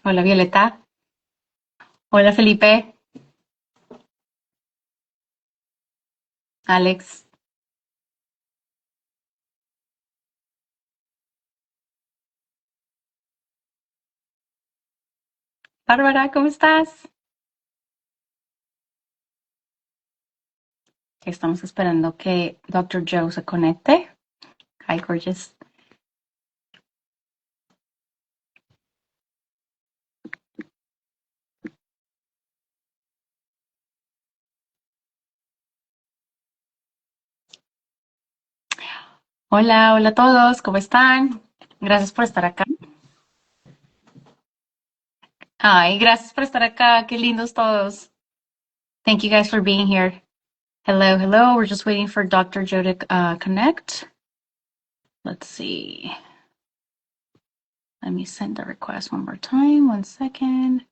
Hola Violeta. Hola Felipe. Alex. Bárbara, ¿cómo estás? Estamos esperando que Doctor Joe se conecte. Hi, gorgeous. Hola, hola a todos, ¿cómo están? Gracias por estar acá. Ay, gracias por estar acá. Qué lindos todos. Thank you guys for being here. Hello, hello. We're just waiting for Doctor Joe to connect. Let's see. Let me send the request one more time. 1 second.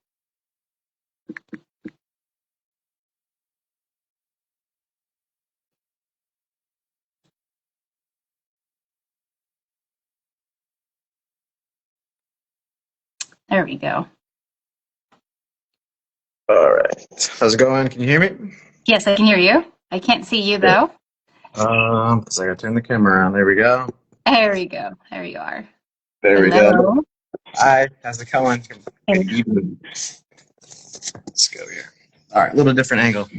There we go. All right. How's it going? Can you hear me? Yes, I can hear you. I can't see you though. Because I gotta turn the camera on. There we go. There we go. There you are. There we go. Hello. Hi. How's it going? Good evening. Let's go here. All right. A little different angle.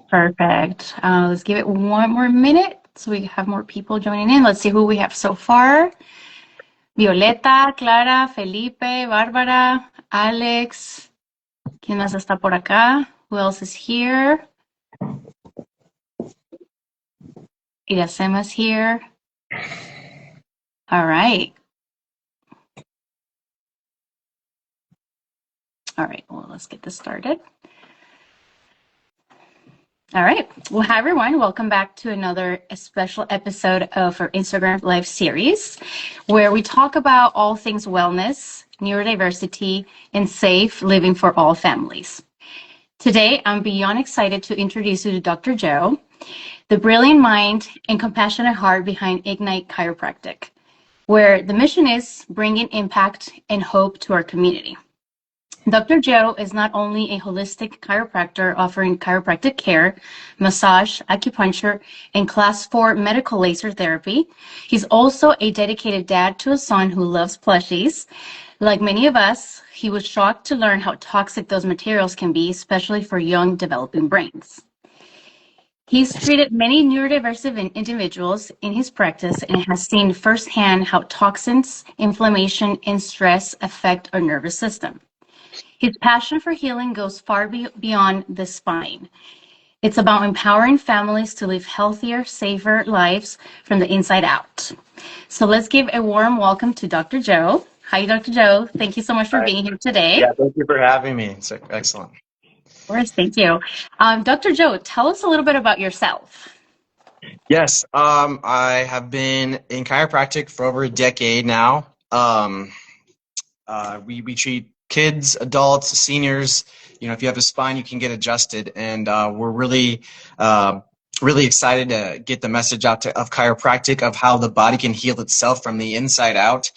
Perfect. Let's give it one more minute so we have more people joining in. Let's see who we have so far. Violeta, Clara, Felipe, Bárbara, Alex. ¿Quién más está por acá? Who else is here? Iracema's here. All right. All right. Well, let's get this started. All right. Well, hi, everyone. Welcome back to another special episode of our Instagram Live series, where we talk about all things wellness, neurodiversity, and safe living for all families. Today, I'm beyond excited to introduce you to Dr. Joe, the brilliant mind and compassionate heart behind Ignite Chiropractic, where the mission is bringing impact and hope to our community. Dr. Joe is not only a holistic chiropractor offering chiropractic care, massage, acupuncture, and class 4 medical laser therapy. He's also a dedicated dad to a son who loves plushies. Like many of us, he was shocked to learn how toxic those materials can be, especially for young developing brains. He's treated many neurodiverse individuals in his practice and has seen firsthand how toxins, inflammation, and stress affect our nervous system. His passion for healing goes far beyond the spine. It's about empowering families to live healthier, safer lives from the inside out. So let's give a warm welcome to Dr. Joe. Hi, Dr. Joe. Thank you so much for being here today. Yeah, thank you for having me. It's excellent. Of course, thank you. Dr. Joe, tell us a little bit about yourself. Yes, I have been in chiropractic for over a decade now. We treat kids, adults, seniors. You know, if you have a spine, you can get adjusted, and we're really excited to get the message out of chiropractic of how the body can heal itself from the inside out.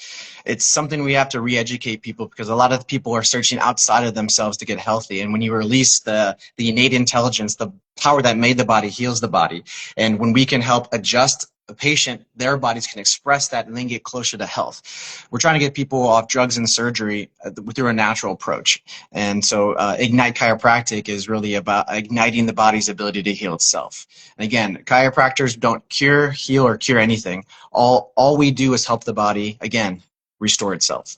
It's something we have to re-educate people, because a lot of people are searching outside of themselves to get healthy. And when you release the innate intelligence, the power that made the body heals the body. And when we can help adjust a patient, their bodies can express that and then get closer to health. We're trying to get people off drugs and surgery through a natural approach. And so Ignite Chiropractic is really about igniting the body's ability to heal itself. And again, chiropractors don't cure, heal, or cure anything. All we do is help the body, again, restore itself.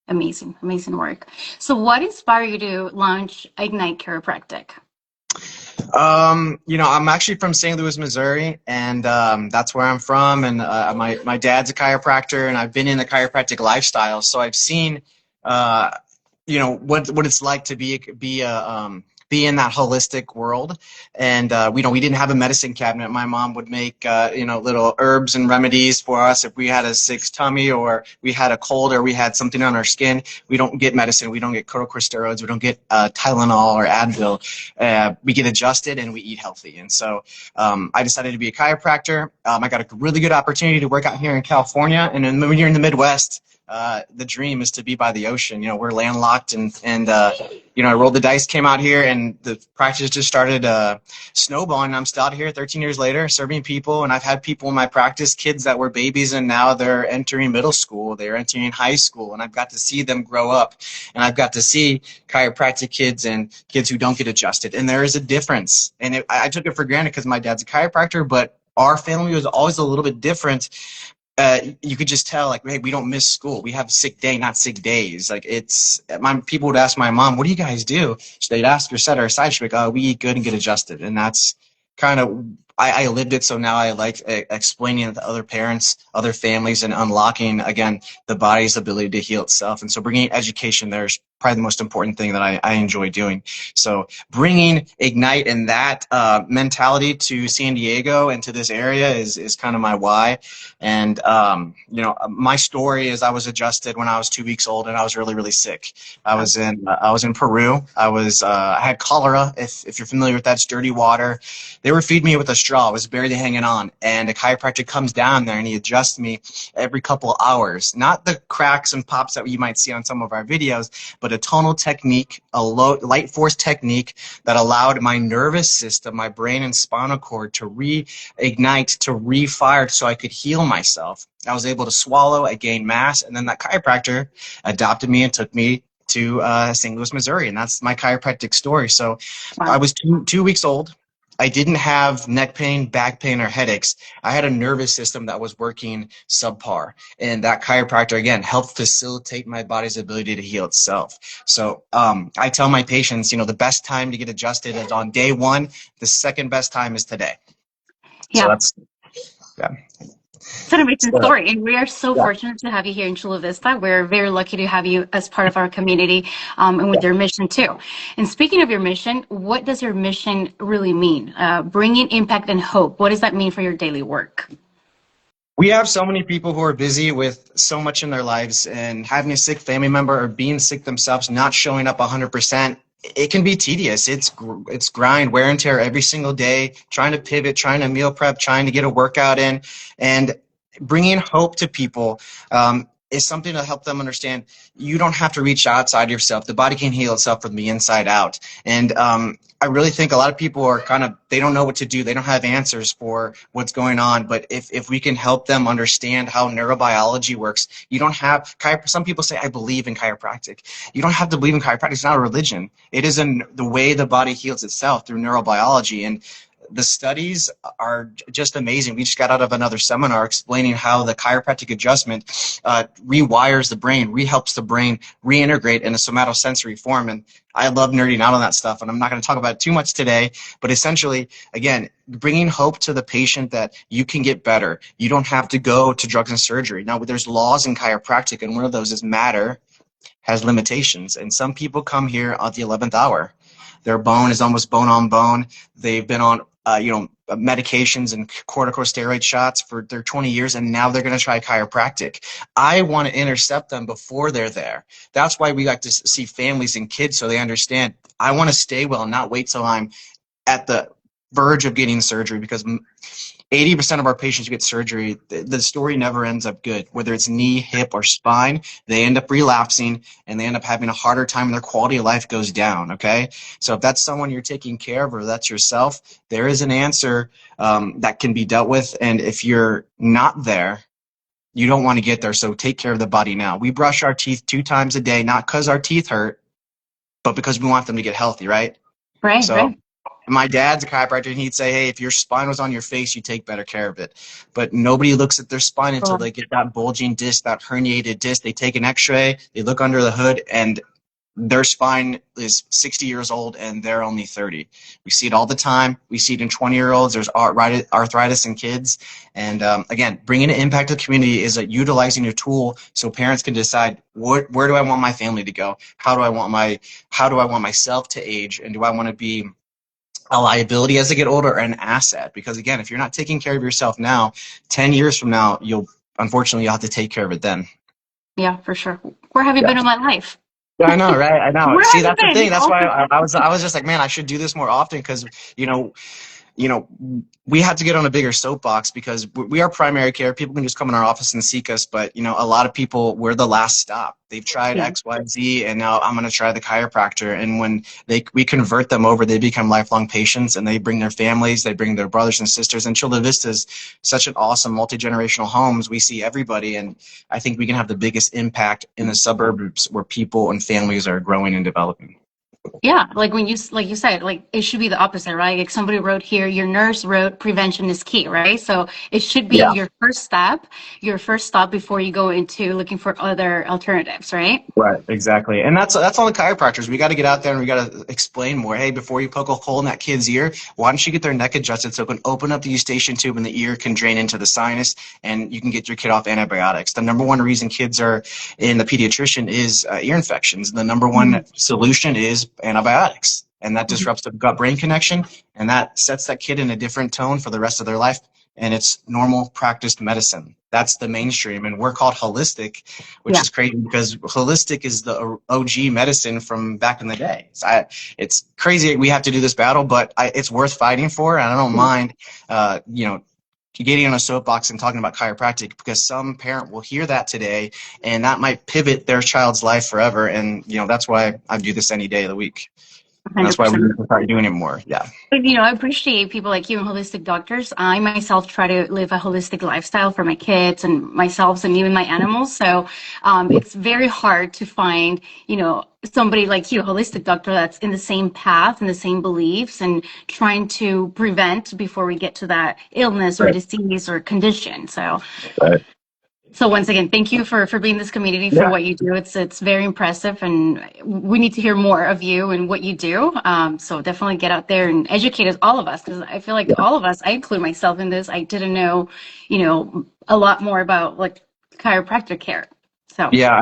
Amazing, amazing work. So what inspired you to launch Ignite Chiropractic? You know, I'm actually from St. Louis, Missouri, and that's where I'm from. And my dad's a chiropractor, and I've been in the chiropractic lifestyle, so I've seen, you know, what it's like to be in that holistic world. And we didn't have a medicine cabinet. My mom would make little herbs and remedies for us if we had a sick tummy, or we had a cold, or we had something on our skin. We don't get medicine. We don't get corticosteroids. We don't get Tylenol or Advil. We get adjusted and we eat healthy. And so I decided to be a chiropractor. I got a really good opportunity to work out here in California, and when you're in the Midwest, the dream is to be by the ocean. We're landlocked, and I rolled the dice, came out here, and the practice just started snowballing. I'm still out here 13 years later serving people, and I've had people in my practice, kids that were babies, and now they're entering middle school, they're entering high school, and I've got to see them grow up, and I've got to see chiropractic kids and kids who don't get adjusted, and there is a difference. And I took it for granted because my dad's a chiropractor, but our family was always a little bit different. You could just tell, like, hey, we don't miss school. We have sick day, not sick days. Like, people would ask my mom, what do you guys do? So they'd ask her, set her aside. She'd be like, oh, we eat good and get adjusted. And that's kind of, I lived it. So now I like explaining it to other parents, other families, and unlocking, again, the body's ability to heal itself. And so bringing education there is probably the most important thing that I enjoy doing. So bringing Ignite and that mentality to San Diego and to this area is kind of my why. And my story is I was adjusted when I was 2 weeks old, and I was really, really sick. I was in Peru. I had cholera. If you're familiar with that, it's dirty water. They were feeding me with a straw. I was barely hanging on, and a chiropractor comes down there and he adjusts me every couple hours. Not the cracks and pops that you might see on some of our videos, but a tonal technique, a light force technique that allowed my nervous system, my brain and spinal cord to reignite, to refire, so I could heal myself. I was able to swallow, I gained mass, and then that chiropractor adopted me and took me to St. Louis, Missouri, and that's my chiropractic story. So Wow. I was 2 weeks old. I didn't have neck pain, back pain, or headaches. I had a nervous system that was working subpar. And that chiropractor, again, helped facilitate my body's ability to heal itself. So I tell my patients, the best time to get adjusted is on day one. The second best time is today. So Yeah. yeah. It's an amazing So, story, and we are so yeah. fortunate to have you here in Chula Vista. We're very lucky to have you as part of our community, and with your mission too. And speaking of your mission, what does your mission really mean? Bringing impact and hope. What does that mean for your daily work? We have so many people who are busy with so much in their lives, and having a sick family member or being sick themselves, not showing up 100%. It can be tedious. It's grind, wear and tear every single day, trying to pivot, trying to meal prep, trying to get a workout in, and bringing hope to people is something to help them understand you don't have to reach outside yourself. The body can heal itself from the inside out. And I really think a lot of people are they don't know what to do. They don't have answers for what's going on. But if we can help them understand how neurobiology works, you don't have, some people say, I believe in chiropractic. You don't have to believe in chiropractic. It's not a religion. It is the way the body heals itself through neurobiology. And the studies are just amazing. We just got out of another seminar explaining how the chiropractic adjustment rewires the brain, helps the brain reintegrate in a somatosensory form. And I love nerding out on that stuff, and I'm not going to talk about it too much today, but essentially, again, bringing hope to the patient that you can get better. You don't have to go to drugs and surgery. Now, there's laws in chiropractic, and one of those is matter has limitations, and some people come here at the 11th hour. Their bone is almost bone on bone. They've been on medications and corticosteroid shots for their 20 years, and now they're going to try chiropractic. I want to intercept them before they're there. That's why we like to see families and kids, so they understand I want to stay well and not wait till I'm at the verge of getting surgery, because 80% of our patients who get surgery, the story never ends up good. Whether it's knee, hip, or spine, they end up relapsing, and they end up having a harder time, and their quality of life goes down, okay? So if that's someone you're taking care of, or that's yourself, there is an answer that can be dealt with. And if you're not there, you don't want to get there, so take care of the body now. We brush our teeth 2 times a day, not because our teeth hurt, but because we want them to get healthy, right? Right, So, right. my dad's a chiropractor, and he'd say, hey, if your spine was on your face, you take better care of it. But nobody looks at their spine until they get that bulging disc, that herniated disc. They take an x-ray, they look under the hood, and their spine is 60 years old, and they're only 30. We see it all the time. We see it in 20-year-olds. There's arthritis in kids. And again, bringing an impact to the community is utilizing a tool so parents can decide, where do I want my family to go? How do I want myself to age? And do I want to be a liability as they get older, or an asset? Because again, if you're not taking care of yourself now, 10 years from now, unfortunately you'll have to take care of it then. Yeah, for sure. Where have you been in my life? Yeah, I know, right? I know. Where See, have you that's the been? thing. That's why I was just like, man, I should do this more often, because we have to get on a bigger soapbox because we are primary care. People can just come in our office and seek us, but a lot of people, we're the last stop. They've tried Yeah. X, Y, Z, and now I'm going to try the chiropractor. And when we convert them over, they become lifelong patients, and they bring their families, they bring their brothers and sisters. And Chula Vista is such an awesome multi-generational homes. We see everybody, and I think we can have the biggest impact in the suburbs where people and families are growing and developing. Yeah, like you said, like it should be the opposite, right? Like somebody wrote here, your nurse wrote prevention is key, right? So it should be Yeah. your first stop before you go into looking for other alternatives, right? Right, exactly. And that's all the chiropractors. We got to get out there and we got to explain more. Hey, before you poke a hole in that kid's ear, why don't you get their neck adjusted so it can open up the eustachian tube and the ear can drain into the sinus and you can get your kid off antibiotics. The number one reason kids are in the pediatrician is ear infections. The number one solution is antibiotics. And that disrupts the gut-brain connection, and that sets that kid in a different tone for the rest of their life. And it's normal practiced medicine. That's the mainstream. And we're called holistic, which is crazy because holistic is the OG medicine from back in the day. It's crazy we have to do this battle, but it's worth fighting for. And I don't mind, getting on a soapbox and talking about chiropractic because some parent will hear that today and that might pivot their child's life forever. And, that's why I do this any day of the week. And that's why we need to start doing it more. Yeah. I appreciate people like you and holistic doctors. I myself try to live a holistic lifestyle for my kids and myself and even my animals. So it's very hard to find, somebody like you, a holistic doctor that's in the same path and the same beliefs and trying to prevent before we get to that illness or disease or condition. So. Right. So once again, thank you for being in this community, for what you do. It's very impressive, and we need to hear more of you and what you do. So definitely get out there and educate us, all of us, because I feel like all of us, I include myself in this, I didn't know, a lot more about like chiropractic care. So yeah,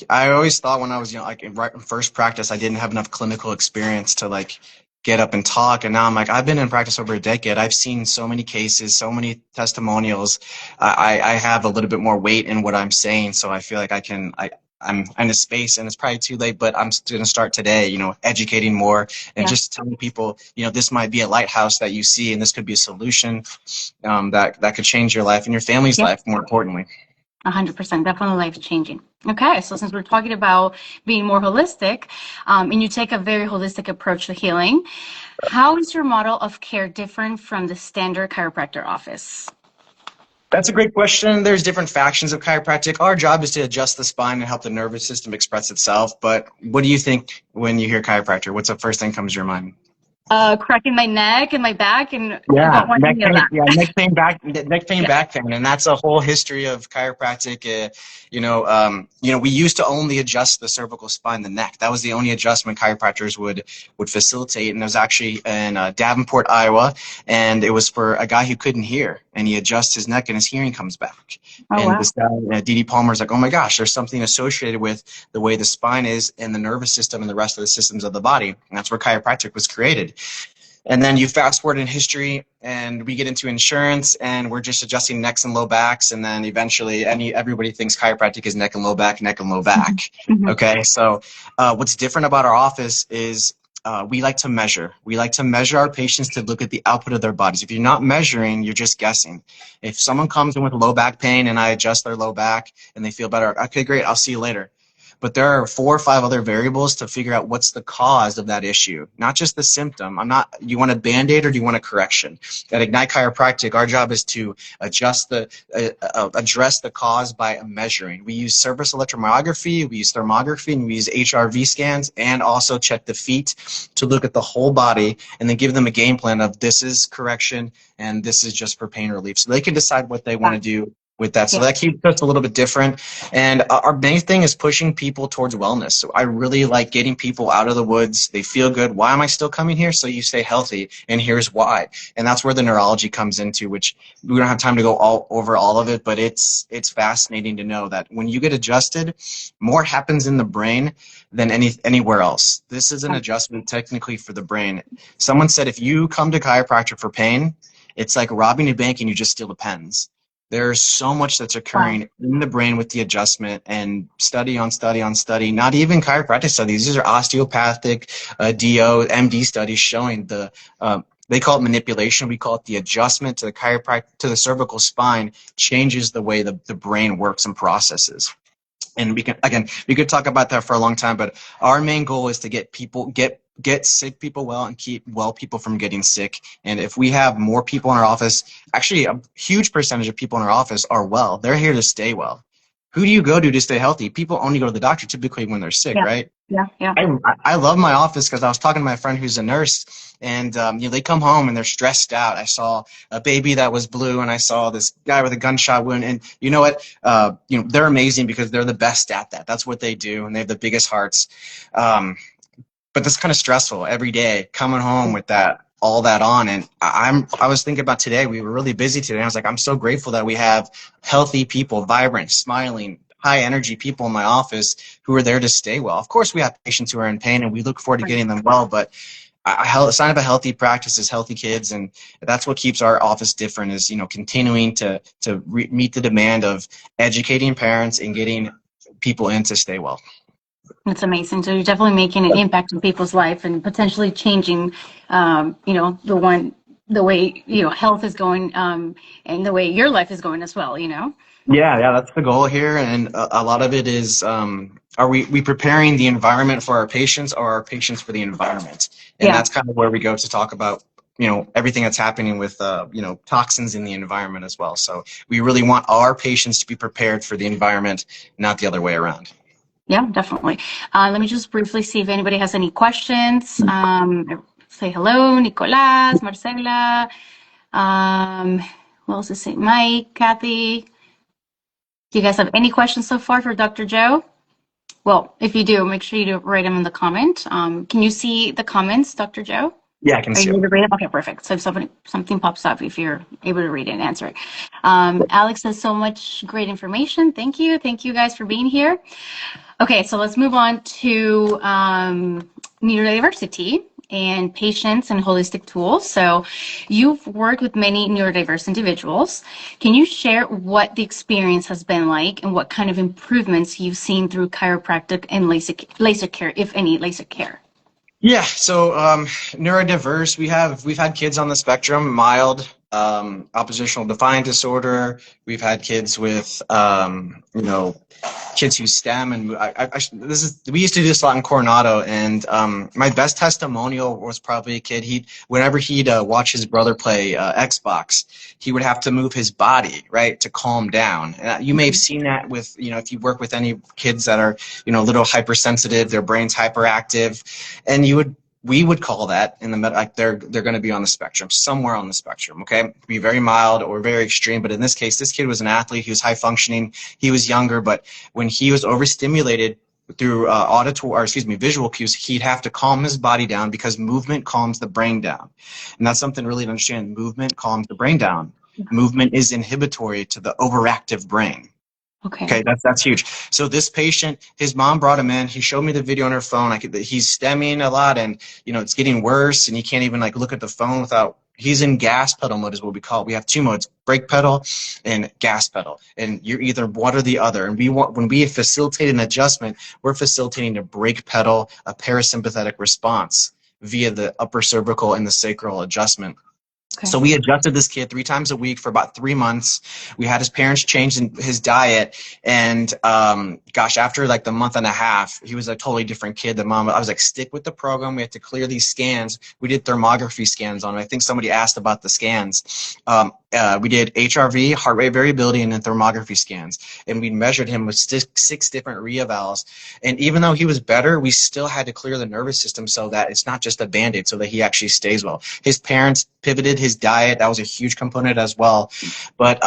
I always thought when I was like in first practice, I didn't have enough clinical experience to like get up and talk. And now I'm like, I've been in practice over a decade. I've seen so many cases, so many testimonials. I have a little bit more weight in what I'm saying. So I feel like I'm in a space, and it's probably too late, but I'm going to start today, educating more and just telling people, this might be a lighthouse that you see, and this could be a solution that could change your life and your family's life, more importantly. 100%, definitely life changing. Okay, so since we're talking about being more holistic, and you take a very holistic approach to healing, how is your model of care different from the standard chiropractor office? That's a great question. There's different factions of chiropractic. Our job is to adjust the spine and help the nervous system express itself. But what do you think when you hear chiropractor? What's the first thing comes to your mind? Cracking my neck and my back, and neck pain, back pain, and that's a whole history of chiropractic. We used to only adjust the cervical spine, the neck. That was the only adjustment chiropractors would facilitate, and it was actually in Davenport, Iowa, and it was for a guy who couldn't hear, and he adjusts his neck, and his hearing comes back. This guy, D.D. Palmer's like, oh my gosh, there's something associated with the way the spine is and the nervous system and the rest of the systems of the body, and that's where chiropractic was created. And then you fast forward in history and we get into insurance and we're just adjusting necks and low backs. And then eventually everybody thinks chiropractic is neck and low back. Mm-hmm. Okay. So what's different about our office is we like to measure. We like to measure our patients to look at the output of their bodies. If you're not measuring, you're just guessing. If someone comes in with low back pain and I adjust their low back and they feel better, okay, great, I'll see you later. But there are 4 or 5 other variables to figure out what's the cause of that issue, not just the symptom. You want a Band-Aid or do you want a correction? At Ignite Chiropractic, our job is to address the cause by measuring. We use surface electromyography, we use thermography, and we use HRV scans, and also check the feet to look at the whole body and then give them a game plan of this is correction and this is just for pain relief. So they can decide what they want to do with that. So that keeps us a little bit different. And our main thing is pushing people towards wellness. So I really like getting people out of the woods. They feel good. Why am I still coming here? So you stay healthy. And here's why. And that's where the neurology comes into, which we don't have time to go over all of it, but it's fascinating to know that when you get adjusted, more happens in the brain than anywhere else. This is an adjustment technically for the brain. Someone said if you come to chiropractic for pain, it's like robbing a bank and you just steal the pens. There's so much that's occurring in the brain with the adjustment, and study on study on study, not even chiropractic studies. These are osteopathic, DO, MD studies showing the they call it manipulation. We call it the adjustment to the chiropractic, to the cervical spine, changes the way the brain works and processes. And we could talk about that for a long time, but our main goal is to get sick people well and keep well people from getting sick. And if we have more people in our office, actually a huge percentage of people in our office are well. They're here to stay well. Who do you go to stay healthy? People only go to the doctor typically when they're sick, Yeah. right? Yeah. I love my office because I was talking to my friend who's a nurse, and they come home and they're stressed out. I saw a baby that was blue, and I saw this guy with a gunshot wound. And you know what? They're amazing because they're the best at that. That's what they do, and they have the biggest hearts. But that's kind of stressful every day coming home with all that on. And I was thinking about today. We were really busy today. I was like, I'm so grateful that we have healthy people, vibrant, smiling, high energy people in my office who are there to stay well. Of course, we have patients who are in pain, and we look forward to getting them well. But a sign of a healthy practice is healthy kids, and that's what keeps our office different. Is continuing to meet the demand of educating parents and getting people in to stay well. It's amazing. So you're definitely making an impact in people's life and potentially changing, the way, health is going, and the way your life is going as well, Yeah, that's the goal here. And a lot of it is, are we preparing the environment for our patients, or our patients for the environment? And that's kind of where we go to talk about, everything that's happening with, toxins in the environment as well. So we really want our patients to be prepared for the environment, not the other way around. Yeah, definitely. Let me just briefly see if anybody has any questions. Say hello, Nicolas, Marcela. Who else is saying? Mike, Kathy. Do you guys have any questions so far for Dr. Joe? Well, if you do, make sure you write them in the comment. Can you see the comments, Dr. Joe? Yeah, I can see Are you them. able to read them? Okay, perfect. So if something pops up, if you're able to read it and answer it. Alex has so much great information. Thank you. Thank you guys for being here. Okay, so let's move on to neurodiversity and patients and holistic tools. So you've worked with many neurodiverse individuals. Can you share what the experience has been like and what kind of improvements you've seen through chiropractic and laser care, if any laser care? Yeah, so neurodiverse, we've had kids on the spectrum, mild, oppositional defiant disorder. We've had kids with kids who STEM, and we used to do this a lot in Coronado. And my best testimonial was probably a kid. Whenever he'd watch his brother play Xbox, he would have to move his body, right, to calm down. And you may have seen that with if you work with any kids that are a little hypersensitive, their brain's hyperactive, and we would call that in the like they're going to be on the spectrum, somewhere on the spectrum. Okay, it could be very mild or very extreme, but in this case, this kid was an athlete. He was high functioning. He was younger, but when he was overstimulated through visual cues, he'd have to calm his body down because movement calms the brain down, and that's something really to understand. Movement calms the brain down. Movement is inhibitory to the overactive brain. Okay, that's huge. So this patient, his mom brought him in. He showed me the video on her phone. He's stemming a lot, and it's getting worse, and he can't even look at the phone without. He's in gas pedal mode, is what we call it. We have two modes: brake pedal and gas pedal, and you're either one or the other. And when we facilitate an adjustment, we're facilitating a brake pedal, a parasympathetic response via the upper cervical and the sacral adjustment. Okay. So we adjusted this kid 3 times a week for about 3 months. We had his parents change his diet, and after the month and a half, he was a totally different kid. I was like, stick with the program. We had to clear these scans. We did thermography scans on him. I think somebody asked about the scans. We did HRV, heart rate variability, and then thermography scans, and we measured him with 6 different reevals. And even though he was better, we still had to clear the nervous system so that it's not just a Band-Aid, so that he actually stays well. His parents pivoted his diet. That was a huge component as well. But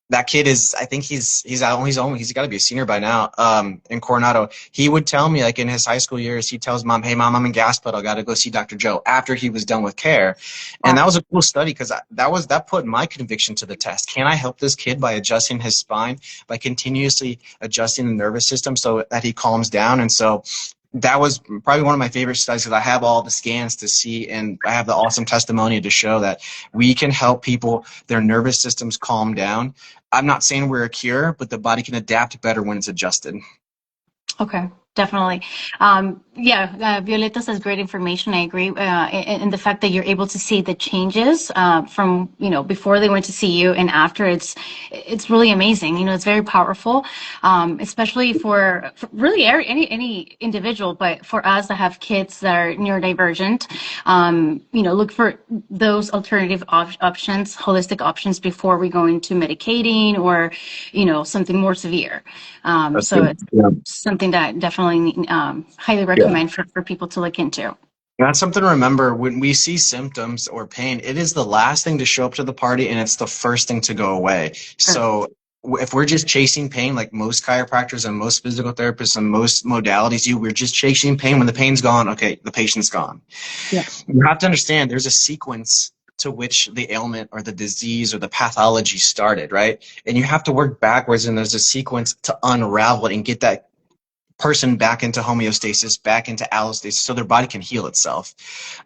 that kid I think he's got to be a senior by now, in Coronado. He would tell me, in his high school years, he tells mom, "Hey mom, I'm in gas pedal, got to go see Dr. Joe," after he was done with care. And that was a cool study because that put my conviction to the test. Can I help this kid by adjusting his spine, by continuously adjusting the nervous system so that he calms down? And so that was probably one of my favorite studies because I have all the scans to see, and I have the awesome testimony to show that we can help people, their nervous systems calm down. I'm not saying we're a cure, but the body can adapt better when it's adjusted. Okay. Definitely. Violeta says great information. I agree. And the fact that you're able to see the changes from, before they went to see you and after, it's really amazing. It's very powerful, especially for really any individual, but for us that have kids that are neurodivergent, look for those alternative options, holistic options before we go into medicating or, something more severe. That's So good. it's Yeah. something that definitely highly Yeah. recommend for people to look into. That's something to remember. When we see symptoms or pain, it is the last thing to show up to the party and it's the first thing to go away. Sure. So if we're just chasing pain, like most chiropractors and most physical therapists and most modalities do, we're just chasing pain. When the pain's gone, okay, the patient's gone. Yeah. You have to understand there's a sequence to which the ailment or the disease or the pathology started, right? And you have to work backwards, and there's a sequence to unravel it and get that person back into homeostasis, back into allostasis, so their body can heal itself.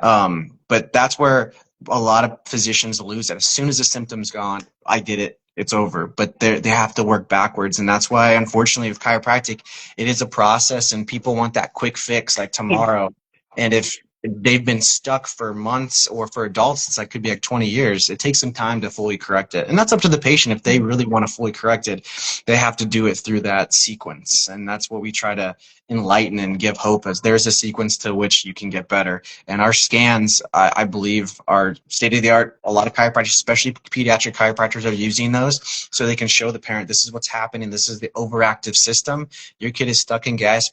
But that's where a lot of physicians lose it. As soon as the symptom's gone, I did it, it's over. But they have to work backwards, and that's why, unfortunately, with chiropractic, it is a process, and people want that quick fix, like Yeah. tomorrow. And if they've been stuck for months, or for adults, it's like could be like 20 years. It takes some time to fully correct it, and that's up to the patient. If they really want to fully correct it, they have to do it through that sequence, and that's what we try to enlighten and give hope, as there's a sequence to which you can get better. And our scans, I believe, are state of the art. A lot of chiropractors, especially pediatric chiropractors, are using those so they can show the parent, this is what's happening, this is the overactive system, your kid is stuck in gas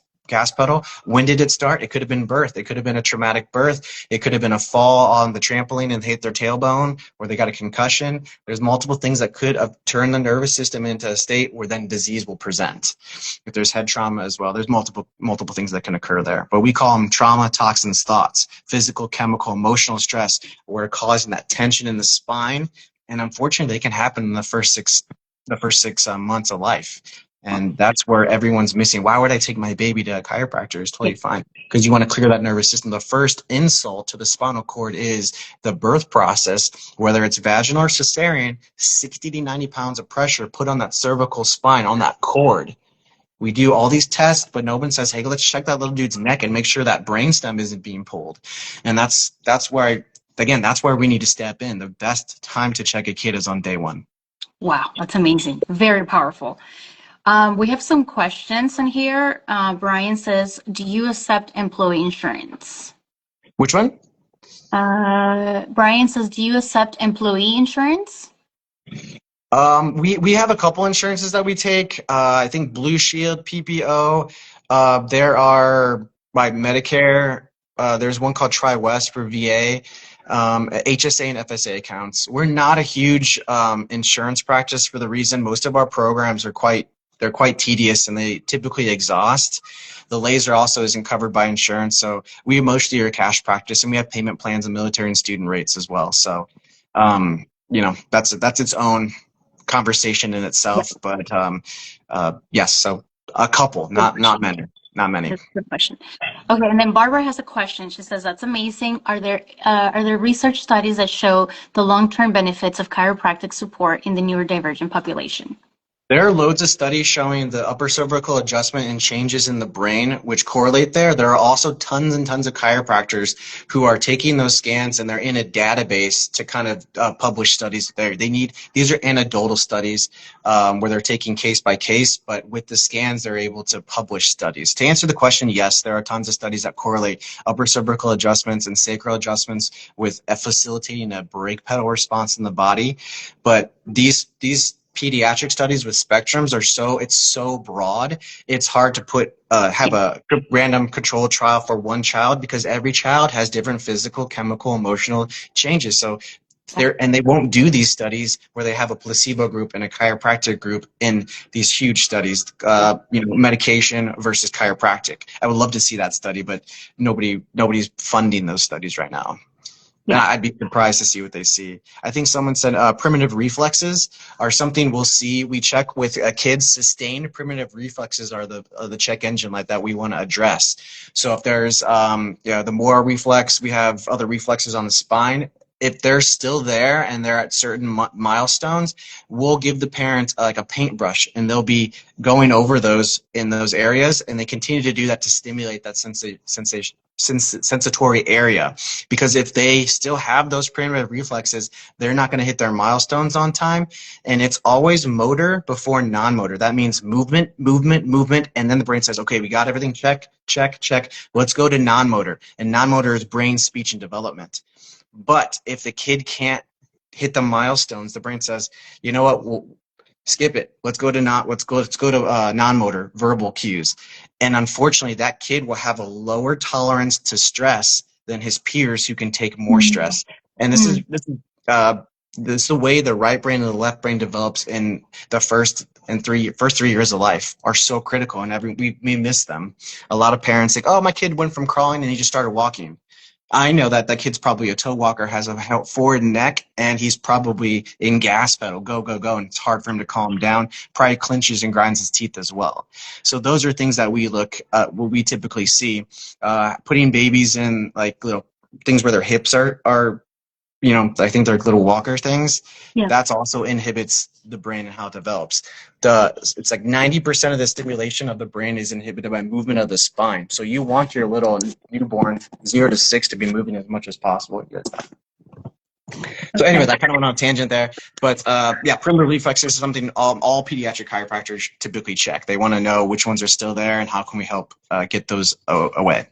pedal. When did it start? It could have been birth. It could have been a traumatic birth. It could have been a fall on the trampoline and hit their tailbone, or they got a concussion. There's multiple things that could have turned the nervous system into a state where then disease will present. If there's head trauma as well, there's multiple things that can occur there. But we call them trauma, toxins, thoughts, physical, chemical, emotional stress, where causing that tension in the spine. And unfortunately, they can happen in the first six months of life. And that's where everyone's missing. Why would I take my baby to a chiropractor? It's totally fine, because you want to clear that nervous system. The first insult to the spinal cord is the birth process, whether it's vaginal or cesarean. 60 to 90 pounds of pressure put on that cervical spine, on that cord. We do all these tests, but no one says, hey, let's check that little dude's neck and make sure that brainstem isn't being pulled. And that's where, again, that's where we need to step in. The best time to check a kid is on day one. Wow, that's amazing. Very powerful. We have some questions in here. Brian says, do you accept employee insurance? Which one? Brian says, do you accept employee insurance? We have a couple insurances that we take. I think Blue Shield, PPO. There are by Medicare. There's one called TriWest for VA. HSA and FSA accounts. We're not a huge insurance practice, for the reason most of our programs are quite tedious and they typically exhaust. The laser also isn't covered by insurance, so we mostly are a cash practice, and we have payment plans and military and student rates as well. So, that's its own conversation in itself. But yes, so a couple, not many. Not many. That's a good question. Okay, and then Barbara has a question. She says, that's amazing. Are there research studies that show the long-term benefits of chiropractic support in the neurodivergent population? There are loads of studies showing the upper cervical adjustment and changes in the brain, which correlate there. There are also tons and tons of chiropractors who are taking those scans, and they're in a database to kind of publish studies there. These are anecdotal studies where they're taking case by case, but with the scans, they're able to publish studies. To answer the question, yes, there are tons of studies that correlate upper cervical adjustments and sacral adjustments with facilitating a brake pedal response in the body. But these pediatric studies with spectrums it's so broad, it's hard to have a random controlled trial for one child, because every child has different physical, chemical, emotional changes. So they won't do these studies where they have a placebo group and a chiropractic group in these huge studies, medication versus chiropractic. I would love to see that study, but nobody's funding those studies right now. Yeah. I'd be surprised to see what they see. I think someone said primitive reflexes are something we'll see. We check with kids. Sustained primitive reflexes are the check engine light that we want to address. So if there's the motor reflex, we have other reflexes on the spine. if they're still there and they're at certain milestones, we'll give the parents like a paintbrush, and they'll be going over those in those areas, and they continue to do that to stimulate that sensatory area. Because if they still have those primitive reflexes, they're not going to hit their milestones on time. And it's always motor before non-motor. That means movement, movement, movement, and then the brain says, okay, we got everything, check, check, check. Let's go to non-motor. And non-motor is brain, speech, and development. But if the kid can't hit the milestones, the brain says, you know what, we'll skip it. Let's go to non-motor verbal cues. And unfortunately, that kid will have a lower tolerance to stress than his peers who can take more stress. And this is the way the right brain and the left brain develops in the first 3 years of life are so critical, and we miss them. A lot of parents think, oh, my kid went from crawling and he just started walking. I know that kid's probably a toe walker, has a forward neck, and he's probably in gas pedal, go, go, go, and it's hard for him to calm down. Probably clenches and grinds his teeth as well. So those are things that what we typically see. Putting babies in like little things where their hips are I think they're little walker things. Yeah. That's also inhibits the brain and how it develops. It's like 90% of the stimulation of the brain is inhibited by movement of the spine. So you want your little newborn 0 to 6 to be moving as much as possible. So anyway, that kind of went on a tangent there. But primitive reflexes is something all pediatric chiropractors typically check. They want to know which ones are still there and how can we help get those away.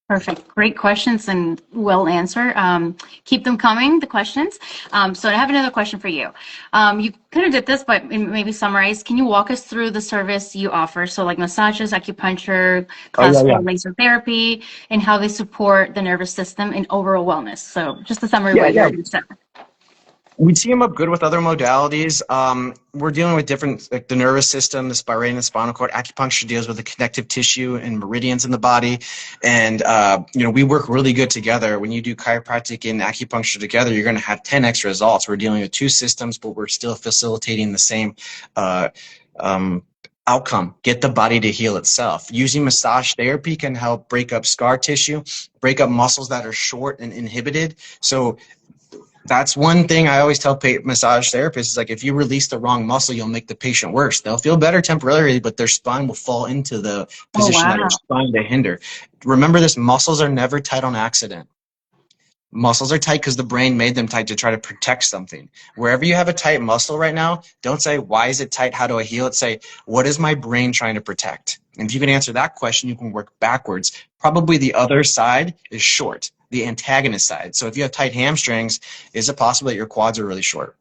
Perfect. Great questions and well answered. Keep them coming, the questions. So I have another question for you. You kind of did this, but maybe summarize. Can you walk us through the service you offer? So like massages, acupuncture, classical laser therapy, and how they support the nervous system and overall wellness. So just a summary of what you're saying. We team up good with other modalities. We're dealing with different, like the nervous system, the spine, the spinal cord. Acupuncture deals with the connective tissue and meridians in the body. And, we work really good together. When you do chiropractic and acupuncture together, you're going to have 10x results. We're dealing with two systems, but we're still facilitating the same outcome, get the body to heal itself. Using massage therapy can help break up scar tissue, break up muscles that are short and inhibited. So that's one thing I always tell massage therapists is like, if you release the wrong muscle, you'll make the patient worse. They'll feel better temporarily, but their spine will fall into the position that you're trying to hinder. Remember this, muscles are never tight on accident. Muscles are tight because the brain made them tight to try to protect something. Wherever you have a tight muscle right now, don't say, why is it tight? How do I heal it? Say, what is my brain trying to protect? And if you can answer that question, you can work backwards. Probably the other side is short, the antagonist side. So if you have tight hamstrings, is it possible that your quads are really short?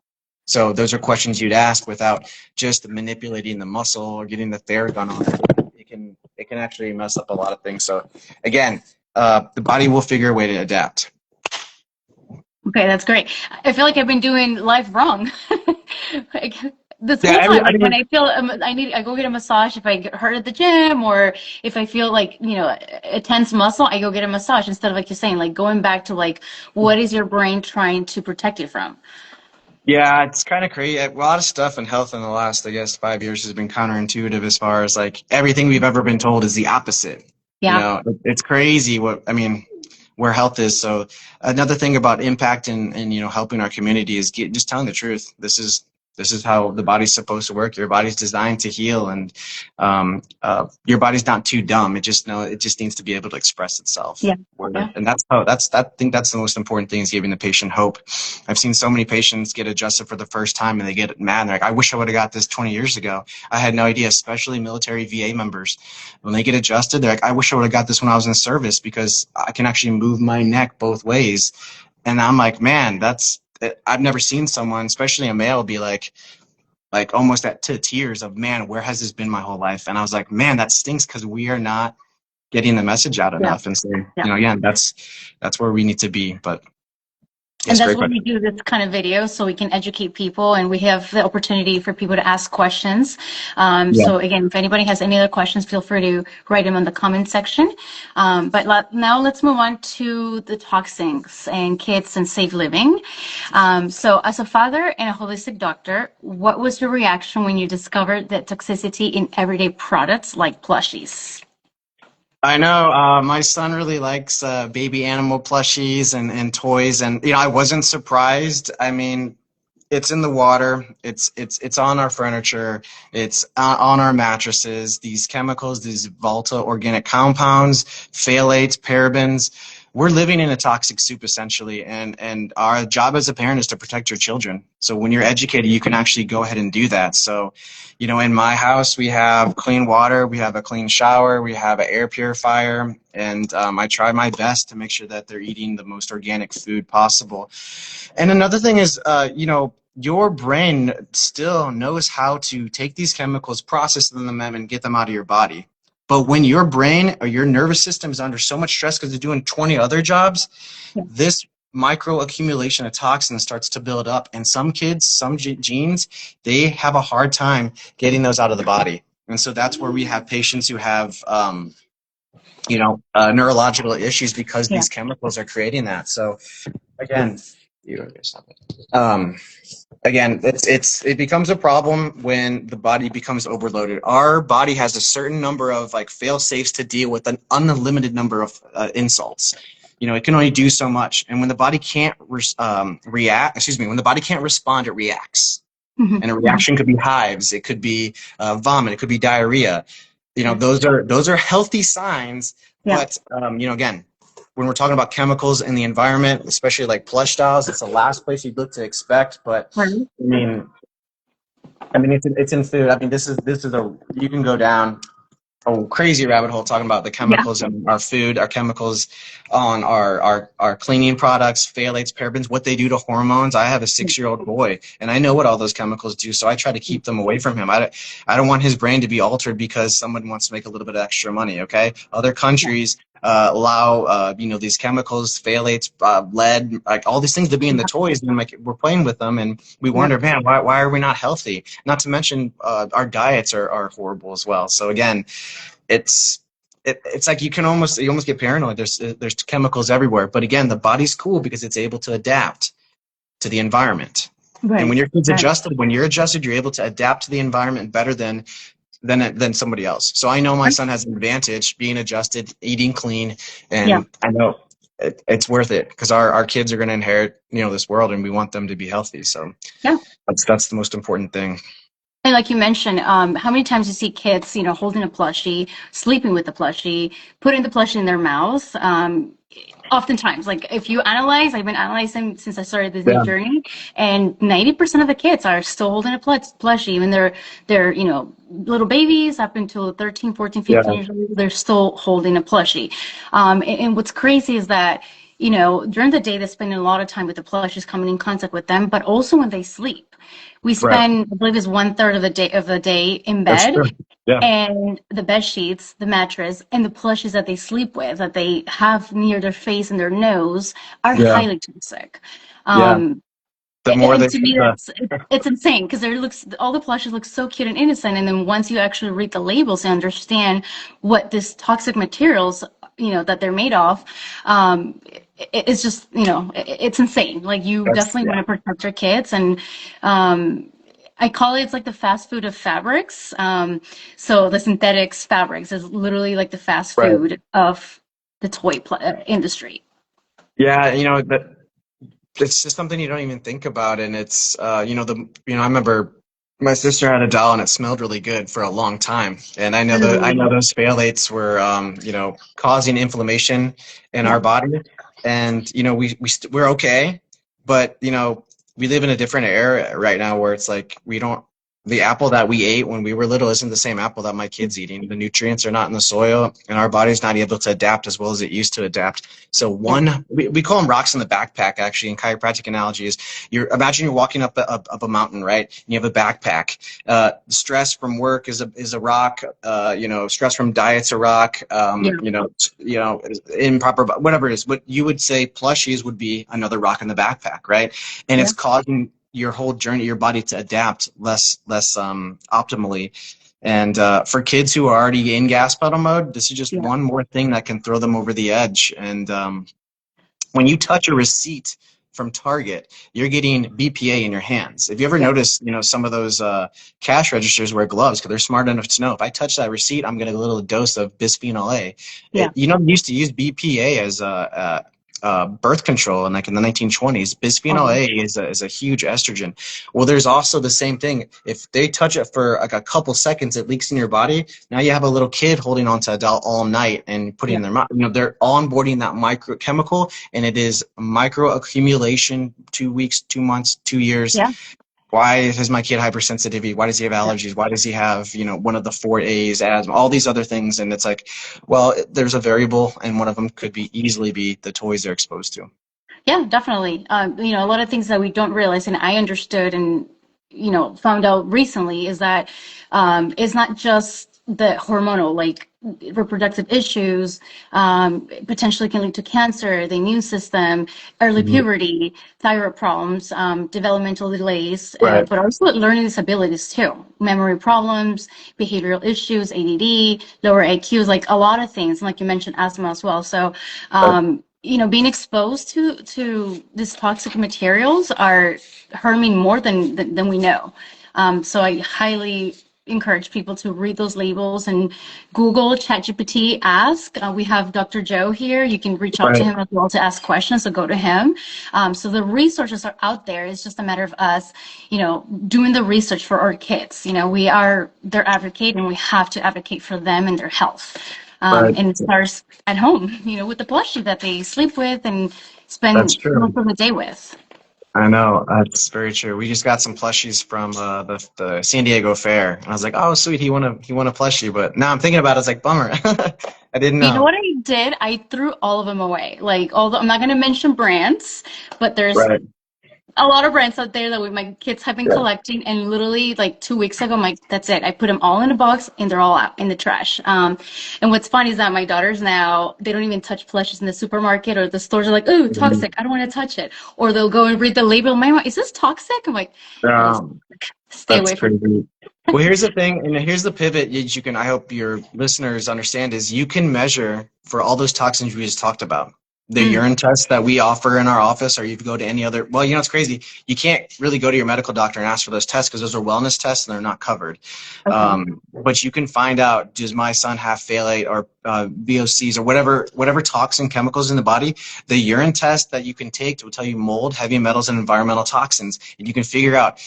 So those are questions you'd ask without just manipulating the muscle or getting the Theragun on it. It can actually mess up a lot of things. So again, the body will figure a way to adapt. Okay, that's great. I feel like I've been doing life wrong. This whole time, like when I feel I go get a massage if I get hurt at the gym, or if I feel like, a tense muscle, I go get a massage instead of, like you're saying, like going back to like, what is your brain trying to protect you from? Yeah, it's kind of crazy. A lot of stuff in health in the last, 5 years has been counterintuitive as far as like everything we've ever been told is the opposite. Yeah. It's crazy where health is. So another thing about impact and helping our community is just telling the truth. This is how the body's supposed to work. Your body's designed to heal, and your body's not too dumb. It just needs to be able to express itself. Yeah. And I think that's the most important thing, is giving the patient hope. I've seen so many patients get adjusted for the first time and they get mad. And they're like, I wish I would have got this 20 years ago. I had no idea, especially military VA members. When they get adjusted, they're like, I wish I would have got this when I was in service, because I can actually move my neck both ways. And I'm like, man, I've never seen someone, especially a male, be like almost to tears of, man, where has this been my whole life? And I was like, man, that stinks, because we are not getting the message out enough. And so, again, that's where we need to be. But and that's why we do this kind of video, so we can educate people, and we have the opportunity for people to ask questions. So again, if anybody has any other questions, feel free to write them in the comment section. But now let's move on to the toxins and kids and safe living. So as a father and a holistic doctor, what was your reaction when you discovered that toxicity in everyday products like plushies? I know. My son really likes baby animal plushies and toys, and I wasn't surprised. I mean, it's in the water. It's on our furniture. It's on our mattresses. These chemicals, these volatile organic compounds, phthalates, parabens. We're living in a toxic soup essentially, and our job as a parent is to protect your children. So when you're educated, you can actually go ahead and do that. So, in my house we have clean water, we have a clean shower, we have an air purifier, and I try my best to make sure that they're eating the most organic food possible. And another thing is, your brain still knows how to take these chemicals, process them, and get them out of your body. But when your brain or your nervous system is under so much stress because they're doing 20 other jobs, Yeah. this micro accumulation of toxins starts to build up. And some kids, some genes, they have a hard time getting those out of the body. And so that's where we have patients who have, neurological issues because Yeah. these chemicals are creating that. So again, um, it becomes a problem when the body becomes overloaded. Our body has a certain number of fail safes to deal with an unlimited number of insults. It can only do so much, and when the body can't when the body can't respond, it reacts. Mm-hmm. And a reaction could be hives, it could be vomit, it could be diarrhea. Those are healthy signs. Yeah. But again, when we're talking about chemicals in the environment, especially like plush styles, it's the last place you'd look to expect. But Right. it's in food. This is you can go down a crazy rabbit hole talking about the chemicals in our food, our chemicals on our cleaning products, phthalates, parabens, what they do to hormones. I have a 6-year-old boy, and I know what all those chemicals do, so I try to keep them away from him. I don't want his brain to be altered because someone wants to make a little bit of extra money, okay? Other countries allow these chemicals, phthalates, lead, like all these things to be in the toys, and we're playing with them, and we wonder, man, why are we not healthy? Not to mention our diets are horrible as well. So again, it's like you almost get paranoid. There's chemicals everywhere, but again, the body's cool because it's able to adapt to the environment. Right. And when your kid's adjusted, when you're adjusted, you're able to adapt to the environment better than somebody else. So I know my son has an advantage being adjusted, eating clean, and I know it's worth it because our kids are going to inherit this world, and we want them to be healthy. So that's the most important thing. And like you mentioned, how many times you see kids, holding a plushie, sleeping with the plushie, putting the plushie in their mouth. Oftentimes, like if you analyze, I've been analyzing since I started this new journey, and 90% of the kids are still holding a plushie. Even they're little babies up until 13, 14, 15 years old, they're still holding a plushie. And what's crazy is that, during the day, they spend a lot of time with the plushies, coming in contact with them, but also when they sleep. We spend, I believe, is 1/3 of the day in bed, and the bed sheets, the mattress, and the plushies that they sleep with, that they have near their face and their nose, are highly toxic. The more and to me, it's insane because all the plushies look so cute and innocent, and then once you actually read the labels and understand what this toxic materials, that they're made of, it's just, it's insane. Like you definitely want to protect your kids, and I call it's like the fast food of fabrics. So the synthetics fabrics is literally like the fast food of the toy industry. Yeah, it's just something you don't even think about, and it's I remember my sister had a doll and it smelled really good for a long time, and I know those phthalates were causing inflammation in our body, and we're okay, but we live in a different era right now where it's like the apple that we ate when we were little isn't the same apple that my kid's eating. The nutrients are not in the soil, and our body's not able to adapt as well as it used to adapt. So we call them rocks in the backpack, actually, in chiropractic analogies. Imagine you're walking up a mountain, right? And you have a backpack. Stress from work is a rock. Stress from diet's a rock. Improper, whatever it is. What you would say plushies would be another rock in the backpack, right? And it's causing your whole journey, your body to adapt less optimally. And for kids who are already in gas pedal mode, this is just one more thing that can throw them over the edge. And when you touch a receipt from Target, you're getting BPA in your hands. If you ever notice, some of those cash registers wear gloves because they're smart enough to know if I touch that receipt, I'm getting a little dose of bisphenol A. Yeah. They used to use BPA as birth control in the 1920s. Bisphenol A is a huge estrogen. Well, there's also the same thing. If they touch it for like a couple seconds, it leaks in your body. Now you have a little kid holding onto a doll all night and putting in their mouth. They're onboarding that microchemical, and it is micro accumulation. 2 weeks, 2 months, 2 years. Yeah. Why has my kid hypersensitivity? Why does he have allergies? Why does he have, one of the 4A's, asthma, all these other things? And it's like, well, there's a variable, and one of them could easily be the toys they're exposed to. Yeah, definitely. A lot of things that we don't realize, and I understood and, found out recently is that it's not just the hormonal, like reproductive issues, potentially can lead to cancer, the immune system, early puberty, thyroid problems, developmental delays, but also learning disabilities too, memory problems, behavioral issues, ADD, lower IQs, like a lot of things, like you mentioned, asthma as well. So, being exposed to these toxic materials are harming more than we know. So I highly encourage people to read those labels and Google, ChatGPT, ask. We have Dr. Joe here. You can reach out to him as well to ask questions, so go to him. So the resources are out there. It's just a matter of us, doing the research for our kids. We are their advocate, and we have to advocate for them and their health. And it starts at home, with the plushie that they sleep with and spend most of the day with. I know, that's very true. We just got some plushies from the San Diego Fair, and I was like, "Oh, sweet, he won a plushie." But now I'm thinking about it, it's like, bummer. I didn't know. You know what I did? I threw all of them away. Like, although I'm not going to mention brands, but there's a lot of brands out there that my kids have been collecting, and literally like 2 weeks ago, that's it. I put them all in a box, and they're all out in the trash. And what's funny is that my daughters now, they don't even touch plushies in the supermarket or the stores. Are like, "Oh, toxic, I don't want to touch it." Or they'll go and read the label. Mama, is this toxic? I'm like, stay away from it. Well, here's the thing, and here's the pivot that I hope your listeners understand, is you can measure for all those toxins we just talked about. The urine tests that we offer in our office, or you go to any other, well, it's crazy. You can't really go to your medical doctor and ask for those tests because those are wellness tests and they're not covered. But you can find out, does my son have phthalate or VOCs or whatever toxin chemicals in the body? The urine test that you can take will tell you mold, heavy metals, and environmental toxins. And you can figure out,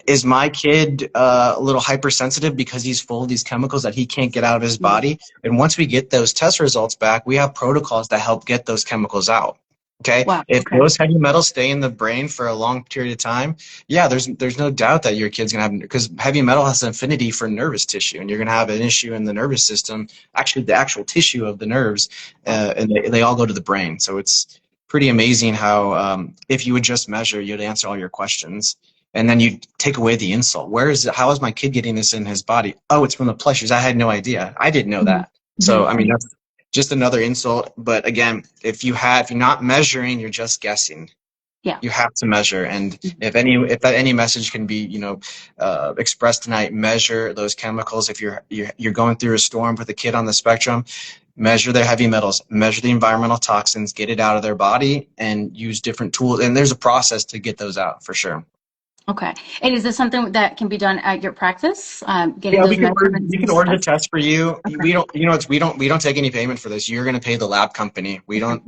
is my kid a little hypersensitive because he's full of these chemicals that he can't get out of his body? And once we get those test results back, we have protocols to help get those chemicals out. Okay. Wow. If those heavy metals stay in the brain for a long period of time, there's no doubt that your kid's gonna have, because heavy metal has an affinity for nervous tissue, and you're gonna have an issue in the nervous system, actually the actual tissue of the nerves, and they all go to the brain. So it's pretty amazing how if you would just measure, you'd answer all your questions. And then you take away the insult. How is my kid getting this in his body? Oh, it's from the plushies. I had no idea. I didn't know that. So, that's just another insult. But again, if you're not measuring, you're just guessing. Yeah. You have to measure. And if any message can be, expressed tonight, measure those chemicals. If you're going through a storm with a kid on the spectrum, measure their heavy metals, measure the environmental toxins, get it out of their body, and use different tools. And there's a process to get those out for sure. Okay. And is this something that can be done at your practice? We can order the test for you. Okay. We don't take any payment for this. You're going to pay the lab company. We are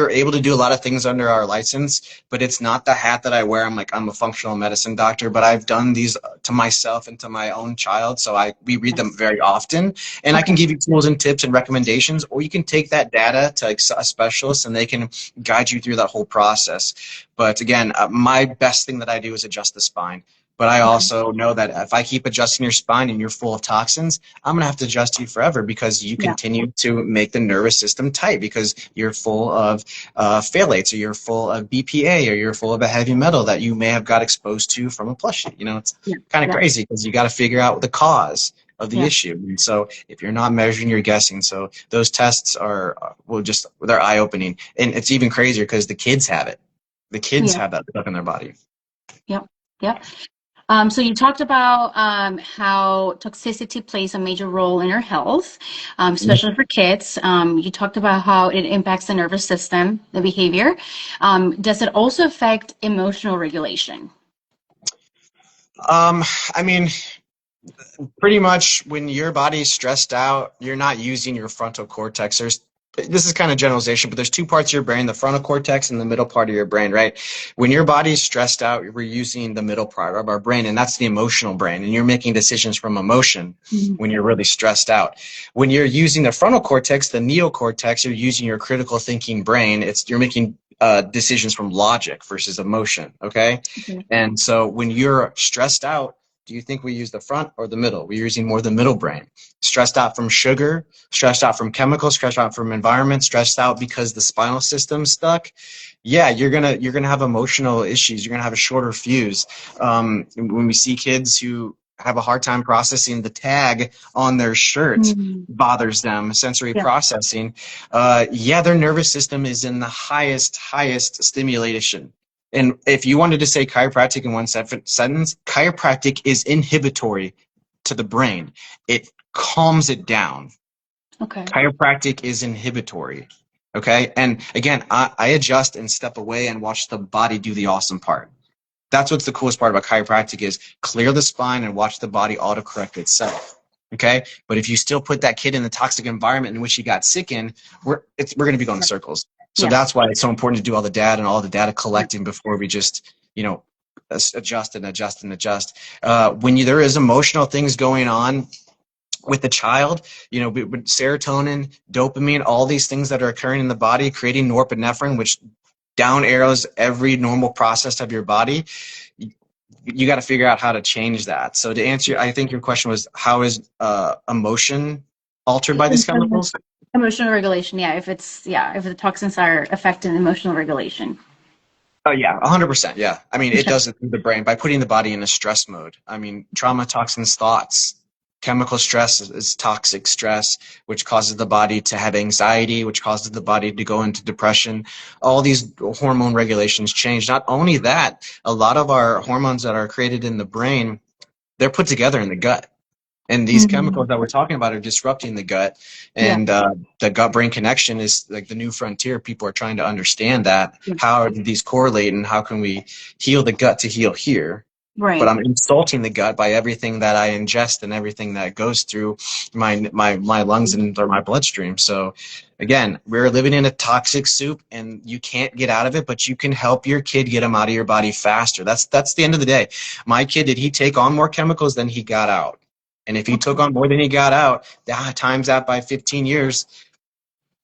able to do a lot of things under our license, but it's not the hat that I wear. I'm a functional medicine doctor, but I've done these to myself and to my own child. So we read them very often, and I can give you tools and tips and recommendations, or you can take that data to a specialist and they can guide you through that whole process. But again, my best thing that I do is adjust the spine. But I also know that if I keep adjusting your spine and you're full of toxins, I'm going to have to adjust you forever because you continue to make the nervous system tight because you're full of phthalates, or you're full of BPA, or you're full of a heavy metal that you may have got exposed to from a plushie. It's kind of crazy because you got to figure out the cause of the issue. And so if you're not measuring, you're guessing. So those tests they're eye-opening. And it's even crazier because the kids have it. The kids have that stuff in their body. Yep. So you talked about how toxicity plays a major role in our health, especially for kids. You talked about how it impacts the nervous system, the behavior. Does it also affect emotional regulation? I mean, pretty much when your body is stressed out, you're not using your frontal cortex. This is kind of generalization, but there's two parts of your brain, the frontal cortex and the middle part of your brain, right? When your body is stressed out, we're using the middle part of our brain, and that's the emotional brain, and you're making decisions from emotion when you're really stressed out. When you're using the frontal cortex, the neocortex, you're using your critical thinking brain. You're making decisions from logic versus emotion, okay? And so when you're stressed out, do you think we use the front or the middle? We're using more the middle brain. Stressed out from sugar, stressed out from chemicals, stressed out from environment, stressed out because the spinal system's stuck. Yeah, you're gonna have emotional issues. You're gonna have a shorter fuse. When we see kids who have a hard time processing the tag on their shirt bothers them, sensory processing. Yeah, their nervous system is in the highest stimulation. And if you wanted to say chiropractic in one sentence, chiropractic is inhibitory to the brain. It calms it down. Okay. Chiropractic is inhibitory. Okay. And again, I adjust and step away and watch the body do the awesome part. That's what's the coolest part about chiropractic is clear the spine and watch the body autocorrect itself. Okay. But if you still put that kid in the toxic environment in which he got sick in, we're going to be going in circles. So that's why it's so important to do all the data and all the data collecting before we just, adjust and adjust and adjust. When there is emotional things going on with the child, with serotonin, dopamine, all these things that are occurring in the body, creating norepinephrine, which down arrows every normal process of your body, you got to figure out how to change that. So to answer, I think your question was, how is emotion altered by these chemicals? Emotional regulation, if the toxins are affecting emotional regulation. Oh yeah, 100%. Yeah, I mean it does it through the brain by putting the body in a stress mode. I mean, trauma, toxins, thoughts. Chemical stress is toxic stress, which causes the body to have anxiety, which causes the body to go into depression. All these hormone regulations change. Not only that, a lot of our hormones that are created in the brain, they're put together in the gut. And these chemicals that we're talking about are disrupting the gut. And the gut-brain connection is like the new frontier. People are trying to understand that. How do these correlate and how can we heal the gut to heal here? Right. But I'm insulting the gut by everything that I ingest and everything that goes through my lungs and or my bloodstream. So again, we're living in a toxic soup and you can't get out of it, but you can help your kid get them out of your body faster. That's the end of the day. My kid, did he take on more chemicals than he got out? And if he took on more than he got out, times that by 15 years,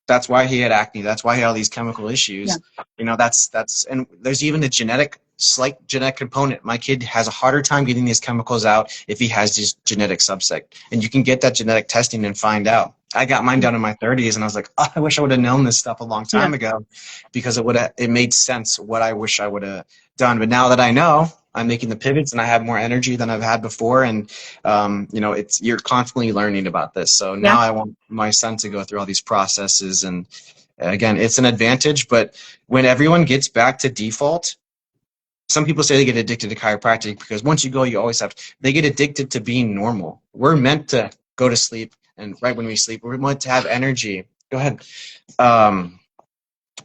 that's why he had acne. That's why he had all these chemical issues. That's and there's even a slight genetic component. My kid has a harder time getting these chemicals out if he has this genetic subset. And you can get that genetic testing and find out. I got mine done in my 30s and I was like, oh, I wish I would have known this stuff a long time ago because it made sense what I wish I would have done. But now that I know, I'm making the pivots and I have more energy than I've had before. And, you're constantly learning about this. So now I want my son to go through all these processes. And again, it's an advantage, but when everyone gets back to default, some people say they get addicted to chiropractic because once you go, you always have to, they get addicted to being normal. We're meant to go to sleep. And right when we sleep, we're meant to have energy. Go ahead.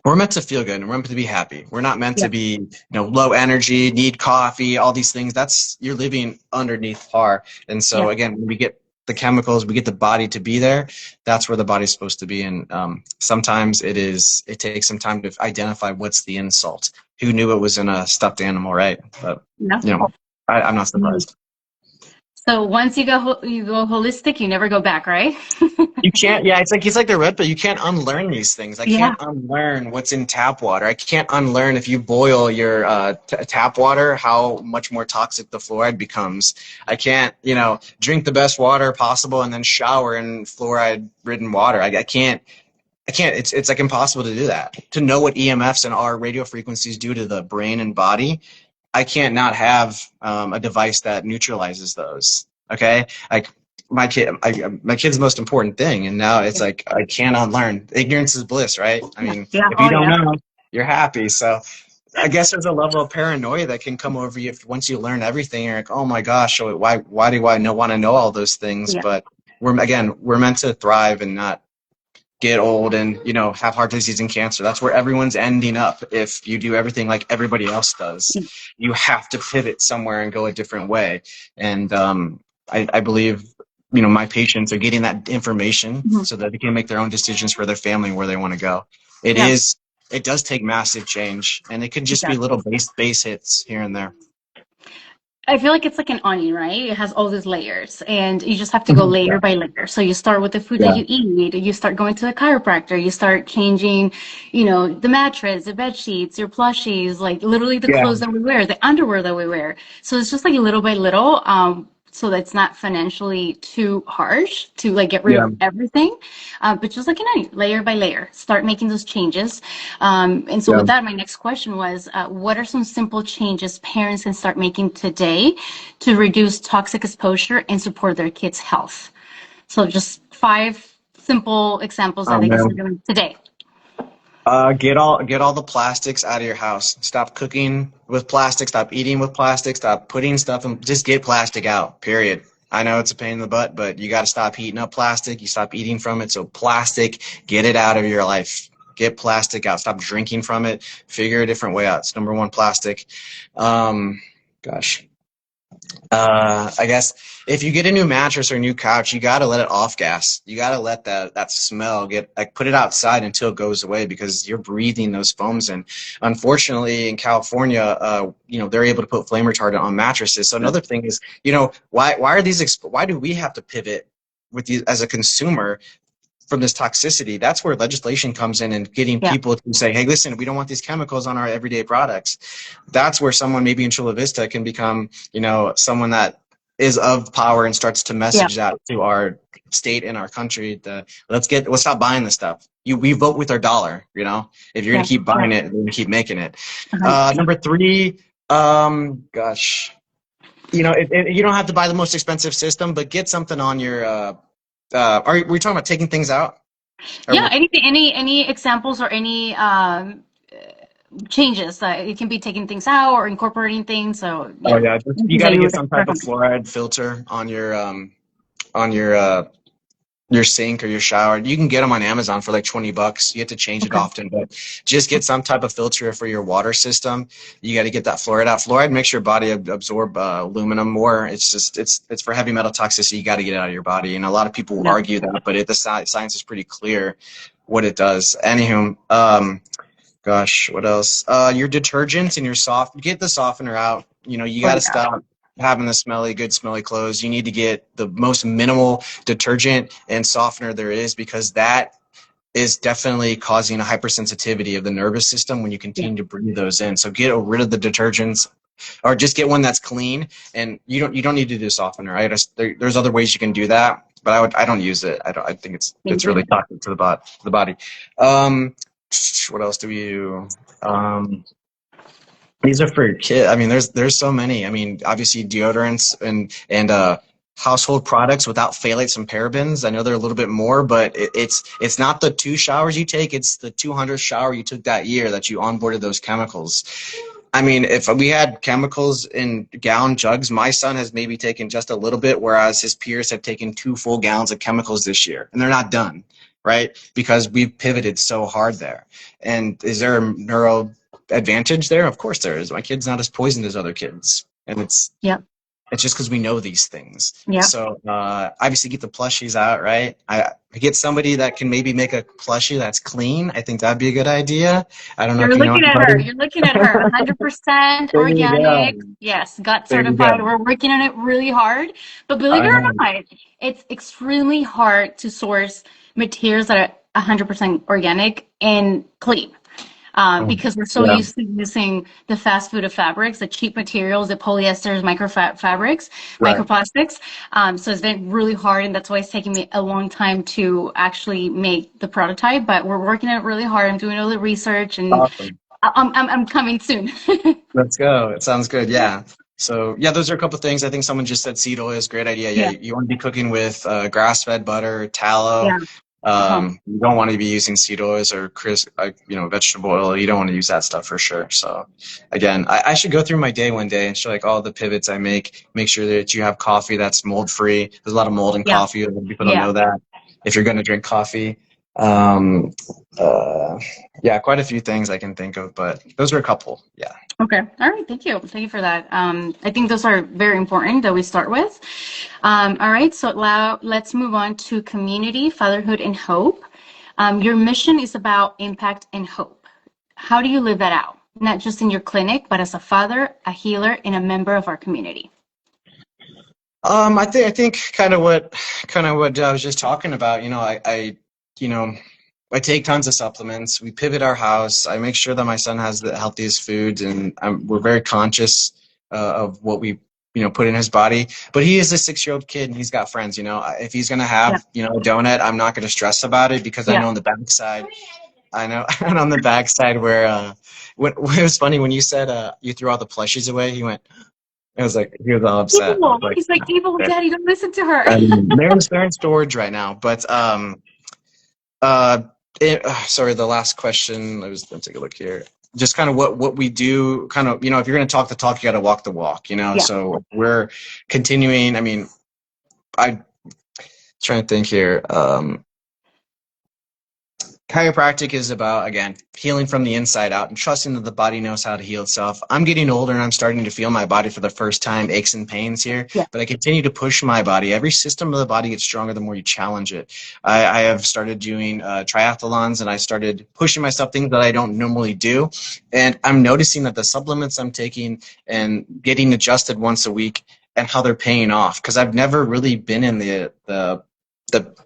We're meant to feel good and we're meant to be happy. We're not meant to be, low energy, need coffee, all these things. You're living underneath par. And so again, when we get the chemicals, we get the body to be there. That's where the body's supposed to be. And sometimes it takes some time to identify what's the insult. Who knew it was in a stuffed animal, right? But I'm not surprised. So once you go holistic, you never go back, right? You can't. Yeah, it's like the red pill. You can't unlearn these things. I can't unlearn what's in tap water. I can't unlearn if you boil your tap water how much more toxic the fluoride becomes. I can't, drink the best water possible and then shower in fluoride-ridden water. I can't. It's like impossible to do that. To know what EMFs and our radio frequencies do to the brain and body, I can't not have a device that neutralizes those. Okay, like my kid's the most important thing, and now it's like I can't unlearn. Ignorance is bliss, right? I mean, if you don't know, you're happy. So I guess there's a level of paranoia that can come over you if once you learn everything. You're like, oh my gosh, so why do I want to know all those things? Yeah. But we're meant to thrive and not get old and have heart disease and cancer. That's where everyone's ending up if you do everything like everybody else does. You have to pivot somewhere and go a different way. And I believe my patients are getting that information so that they can make their own decisions for their family and where they want to go. It does take massive change, and it could just be little base hits here and there. I feel like it's like an onion, right? It has all these layers, and you just have to go layer by layer. So you start with the food that you eat. You start going to a chiropractor. You start changing, the mattress, the bed sheets, your plushies, like literally the clothes that we wear, the underwear that we wear. So it's just like little by little. So that's not financially too harsh to like get rid of everything, but just like layer by layer, start making those changes. And so with that, my next question was, what are some simple changes parents can start making today to reduce toxic exposure and support their kids' health? So just 5 simple examples that they can start doing today. Get all the plastics out of your house. Stop cooking with plastic. Stop eating with plastic. Stop putting stuff in. Just get plastic out, period. I know it's a pain in the butt, but you got to stop heating up plastic. You stop eating from it. So plastic, get it out of your life. Get plastic out. Stop drinking from it. Figure a different way out. It's number 1, plastic. I guess if you get a new mattress or a new couch, you got to let it off gas. You got to let that smell put it outside until it goes away, because you're breathing those foams. And unfortunately in California, they're able to put flame retardant on mattresses. So another thing is, why do we have to pivot with you as a consumer from this toxicity? That's where legislation comes in, and getting people to say, hey, listen, we don't want these chemicals on our everyday products. That's where someone maybe in Chula Vista can become, someone that is of power and starts to message that to our state and our country. Let's stop buying this stuff. We vote with our dollar, if you're going to keep buying it, we're going to keep making it. Number 3, gosh, you don't have to buy the most expensive system, but get something on your, are we talking about taking things out? Anything, any examples or any changes? It can be taking things out or incorporating things. So you got to get some type of fluoride filter on your sink or your shower. You can get them on Amazon for like $20. You have to change it often, but just get some type of filter for your water system. You got to get that fluoride out. Fluoride makes your body absorb aluminum more. It's for heavy metal toxicity. You got to get it out of your body. And a lot of people will argue that, but the science is pretty clear what it does. Anywho, gosh, what else? Your detergents and your get the softener out. You got to stop having the good smelly clothes. You need to get the most minimal detergent and softener there is, because that is definitely causing a hypersensitivity of the nervous system when you continue to breathe those in. So get rid of the detergents, or just get one that's clean. And you don't need to do softener. There's other ways you can do that, but I don't use it. I think it's really toxic to the body. What else do we do? These are for kids. I mean, there's so many. I mean, obviously deodorants and household products without phthalates and parabens. I know they're a little bit more, but it's not the 2 showers you take. It's the 200th shower you took that year that you onboarded those chemicals. I mean, if we had chemicals in gallon jugs, my son has maybe taken just a little bit, whereas his peers have taken 2 full gallons of chemicals this year, and they're not done, right? Because we've pivoted so hard there. And is there a neuro advantage there? Of course there is. My kid's not as poisoned as other kids, and it's just because we know these things. So obviously get the plushies out, right? I get somebody that can maybe make a plushie that's clean. I think that'd be a good idea. I don't know. You're looking at her 100% organic. Yes, gut certified. We're working on it really hard, but believe it or not, it's extremely hard to source materials that are 100% organic and clean. Because we're so used to using the fast food of fabrics, the cheap materials, the polyesters, microfabrics, microplastics. So it's been really hard, and that's why it's taking me a long time to actually make the prototype. But we're working on it really hard. I'm doing all the research, and I'm coming soon. Let's go. It sounds good. Yeah. So those are a couple of things. I think someone just said seed oil is a great idea. You want to be cooking with grass-fed butter, tallow. Uh-huh. You don't want to be using seed oils or vegetable oil. You don't want to use that stuff for sure. So again, I should go through my day one day and show like all the pivots I make sure that you have coffee that's mold free. There's a lot of mold in Yeah. coffee. People don't Yeah. know that if you're going to drink coffee. Um, yeah, quite a few things I can think of, but those are a couple. Yeah. Okay. All right. Thank you. Thank you for that. I think those are very important that we start with. All right. So now let's move on to community, fatherhood, and hope. Your mission is about impact and hope. How do you live that out? Not just in your clinic, but as a father, a healer, and a member of our community. I think kind of what I was just talking about. You know, I take tons of supplements. We pivot our house. I make sure that my son has the healthiest foods, and we're very conscious of what we put in his body. But he is a 6-year-old kid, and he's got friends. If he's gonna Yeah. have a donut, I'm not gonna stress about it because I Yeah. know on the backside. I know, and on the backside where it was funny when you said you threw all the plushies away. I was like, he was all upset. I was Evil. like, He's like, evil daddy, don't listen to her. they're in storage right now. But sorry, the last question. Let's take a look here. Just kind of what we do. Kind of, if you're going to talk the talk, you got to walk the walk. Yeah. So we're continuing. I mean, I'm trying to think here. Chiropractic is about, again, healing from the inside out and trusting that the body knows how to heal itself. I'm getting older and I'm starting to feel my body for the first time, aches and pains here, Yeah. but I continue to push my body. Every system of the body gets stronger the more you challenge it. I have started doing triathlons, and I started pushing myself, things that I don't normally do. And I'm noticing that the supplements I'm taking and getting adjusted once a week and how they're paying off, because I've never really been in the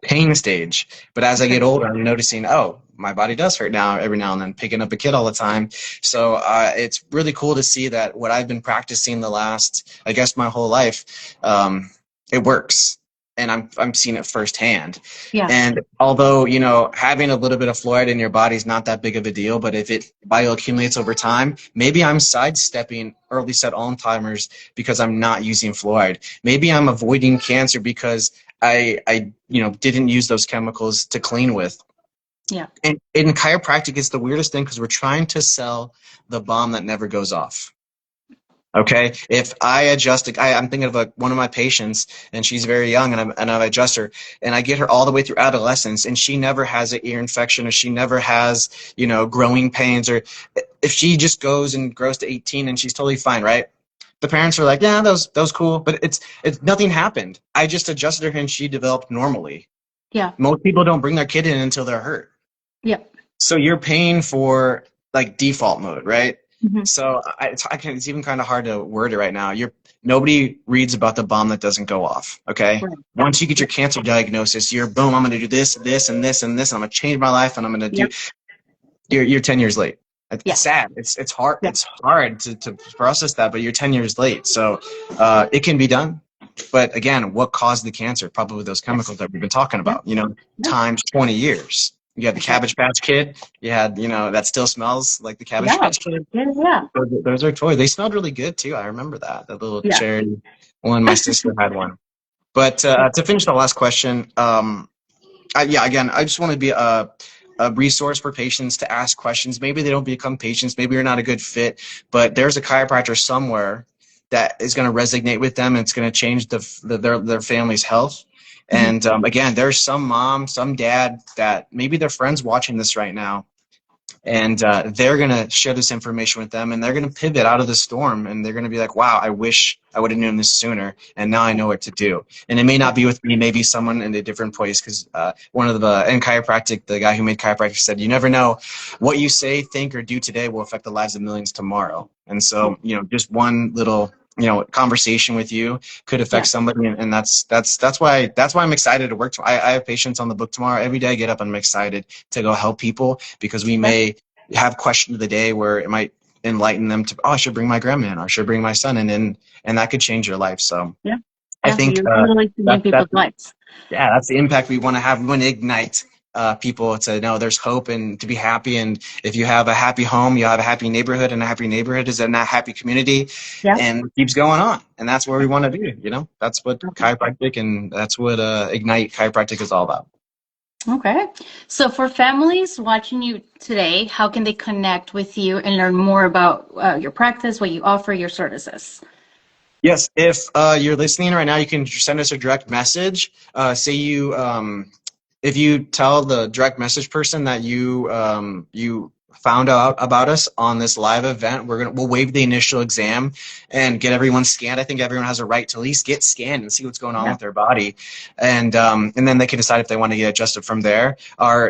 pain stage. But as I get older, I'm noticing, oh, my body does hurt now every now and then, picking up a kid all the time. So it's really cool to see that what I've been practicing the last, I guess, my whole life, it works. And I'm seeing it firsthand. Yeah. And although, having a little bit of fluoride in your body is not that big of a deal, but if it bioaccumulates over time, maybe I'm sidestepping early set Alzheimer's because I'm not using fluoride. Maybe I'm avoiding cancer because I didn't use those chemicals to clean with. Yeah. And in chiropractic, it's the weirdest thing because we're trying to sell the bomb that never goes off. Okay, if I adjust, I'm thinking of one of my patients, and she's very young, and I adjust her, and I get her all the way through adolescence, and she never has an ear infection, or she never has, growing pains, or if she just goes and grows to 18 and she's totally fine, right? The parents are like, yeah, that was cool, but it's nothing happened. I just adjusted her, and she developed normally. Yeah. Most people don't bring their kid in until they're hurt. Yeah. So you're paying for like default mode, right? Mm-hmm. So it's even kind of hard to word it right now. Nobody reads about the bomb that doesn't go off. Okay. Right. Once you get your cancer diagnosis, you're boom. I'm going to do this, this, and this, and this. And I'm going to change my life, and I'm going to do. You're 10 years late. It's sad. It's hard. Yeah. It's hard to process that, but you're 10 years late. So it can be done. But again, what caused the cancer? Probably those chemicals that we've been talking about. Times 20 years. You had the Cabbage Patch Kid. You had, that still smells like the Cabbage Patch Kid. Yeah. Those are toys. They smelled really good too. I remember that little cherry one. My sister had one. But to finish the last question, again, I just want to be a resource for patients to ask questions. Maybe they don't become patients. Maybe you're not a good fit, but there's a chiropractor somewhere that is going to resonate with them, and it's going to change their family's health. And again, there's some mom, some dad that maybe their friends watching this right now, and they're going to share this information with them, and they're going to pivot out of the storm, and they're going to be like, wow, I wish I would have known this sooner, and now I know what to do. And it may not be with me, maybe someone in a different place, because one of in chiropractic, the guy who made chiropractic said, you never know what you say, think, or do today will affect the lives of millions tomorrow. And so, just one little conversation with you could affect somebody, and that's why I'm excited to work. I have patients on the book tomorrow. Every day I get up and I'm excited to go help people, because we may have question of the day where it might enlighten them to, I should bring my grandma in, or I should bring my son in, and that could change your life. So I think people's lives. Yeah, that's the impact we want to have. We want to ignite people to know there's hope and to be happy. And if you have a happy home, you have a happy neighborhood, and a happy neighborhood is a happy community, and it keeps going on. And that's where we want to be. That's what chiropractic, and that's what Ignite Chiropractic is all about. Okay. So for families watching you today, how can they connect with you and learn more about your practice, what you offer, your services? Yes, if you're listening right now, you can send us a direct message. Say you, if you tell the direct message person that you found out about us on this live event, we'll waive the initial exam and get everyone scanned. I think everyone has a right to at least get scanned and see what's going on Yeah. with their body, and then they can decide if they want to get adjusted from there.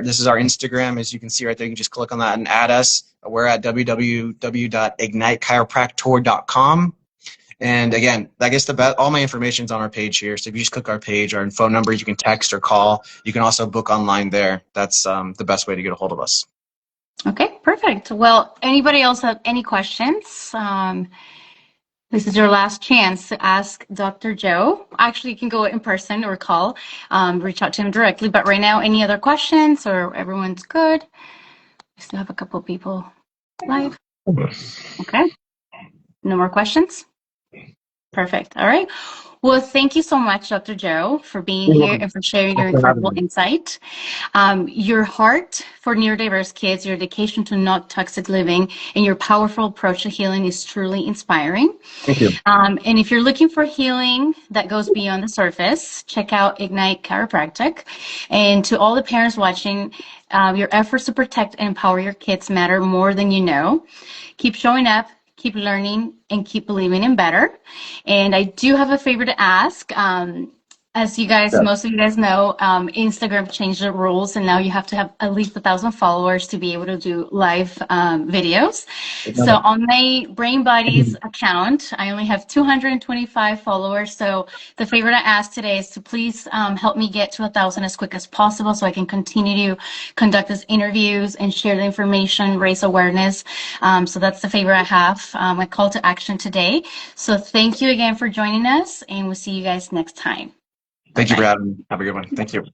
This is our Instagram, as you can see right there. You can just click on that and add us. We're at www.ignitechiropractor.com. And again, I guess all my information's on our page here. So if you just click our page, our phone number, you can text or call. You can also book online there. That's the best way to get a hold of us. Okay, perfect. Well, anybody else have any questions? This is your last chance to ask Dr. Joe. Actually, you can go in person or call, reach out to him directly. But right now, any other questions or everyone's good? We still have a couple people live. Okay. No more questions? Perfect. All right. Well, thank you so much, Dr. Joe, for being You're here welcome. and for sharing your Thanks for having incredible me. insight. Your heart for neurodiverse kids, your dedication to not toxic living, and your powerful approach to healing is truly inspiring. Thank you. And if you're looking for healing that goes beyond the surface, check out Ignite Chiropractic. And to all the parents watching, your efforts to protect and empower your kids matter more than you know. Keep showing up, keep learning, and keep believing in better. And I do have a favor to ask. As you guys, Yeah. most of you guys know, Instagram changed the rules, and now you have to have at least 1,000 followers to be able to do live videos. So on my Brain Buddies account, I only have 225 followers. So the favor I ask today is to please help me get to 1,000 as quick as possible, so I can continue to conduct these interviews and share the information, raise awareness. So that's the favor I have. My call to action today. So thank you again for joining us, and we'll see you guys next time. Thank you for Bye-bye. having me. Have a good one. Thank you.